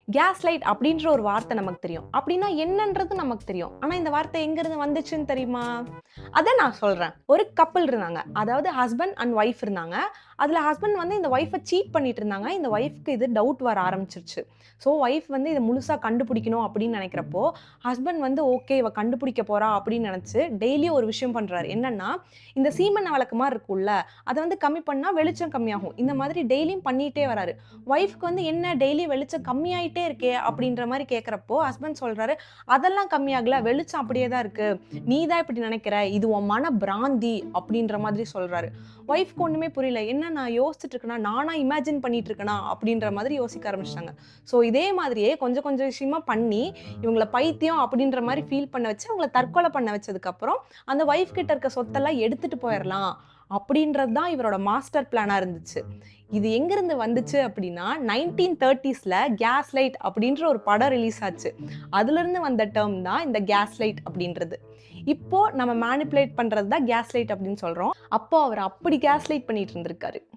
Case light அப்படின்ற ஒரு வார்த்தை நமக்கு தெரியும். அப்படின்னா என்னன்றது நமக்கு தெரியும். ஆனா இந்த வார்த்தை எங்கிருந்து வந்துச்சுன்னு தெரியுமா? அத நான் சொல்றேன். ஒரு கப்பிள் இருந்தாங்க. அதாவது ஹஸ்பண்ட் அண்ட் ஒய்ஃப் இருந்தாங்க. அதுல ஹஸ்பண்ட் வந்து இந்த ஒய்ஃப சீட் பண்ணிட்டு இருந்தாங்க. இந்த ஒய்ஃப்க்கு இது டவுட் வர ஆரம்பிச்சுருச்சு. ஸோ ஒய்ஃப் வந்து இத முழுசா கண்டுபிடிக்கணும் அப்படின்னு நெனைக்கிறப்போ, ஹஸ்பண்ட் வந்து ஓகே இவ கண்டுபிடிக்க போறா அப்படின்னு நெனச்சு டெய்லியும் ஒரு விஷயம் பண்றாரு. என்னன்னா, இந்த சீமெண்ண விளக்கு மாரி இருக்கும்ல, அத வந்து கம்மி பண்ணா வெளிச்சம் கம்மியாகும். இந்த மாதிரி டெய்லியும் பண்ணிட்டே வராரு. ஒய்ஃப்க்கு வந்து என்ன டெய்லி வெளிச்சம் கம்மியாயிட்டே இருக்கே! அப்படின்ற மாரி கேட்கிறப்போ, ஹஸ்பண்ட் சொல்றாரு, "அதெல்லாம் கம்மியாகல. வெளிச்சம் அப்படியே தான் இருக்கு. நீ தான் இப்படி நினைக்கிற. இது உன் மன பிராந்தி" அப்படின்ற மாதிரி சொல்றாரு. ஒய்ஃப்க்கு ஒண்ணுமே புரியல. என்ன நான் யோசிச்சுட்டு இருக்கேனா? நானா இமேஜின் பண்ணிட்டு இருக்கேனா? அப்படின்ற மாதிரி யோசிக்க ஆரம்பிச்சுட்டாங்க. ஸோ இதே மாதிரியே கொஞ்சம் கொஞ்சம் விஷயமா பண்ணி, இவங்கள பைத்தியம் அப்படின்ற மாரி ஃபீல் பண்ண வச்சு, அவங்கள தற்கொலை பண்ண வச்சதுக்கப்புறம், அந்த ஒய்ஃப் கிட்ட இருக்க சொத்தெல்லாம் எடுத்துட்டு போயிரலாம். அப்படின்றது தான் இவரோட மாஸ்டர் பிளானா இருந்துச்சு. இது எங்கிருந்து வந்துச்சு அப்படின்னா, 1930ஸ்ல கேஸ் லைட் அப்படின்ற ஒரு படம் ரிலீஸ் ஆச்சு. அதிலிருந்து வந்த டெர்ம் தான் இந்த கேஸ் லைட் அப்படின்றது. இப்போ நம்ம மேனிபுலேட் பண்றது தான் கேஸ் லைட் அப்படின்னு சொல்றோம். அப்போ அவர் அப்படி கேஸ் லைட் பண்ணிட்டு இருந்திருக்காரு.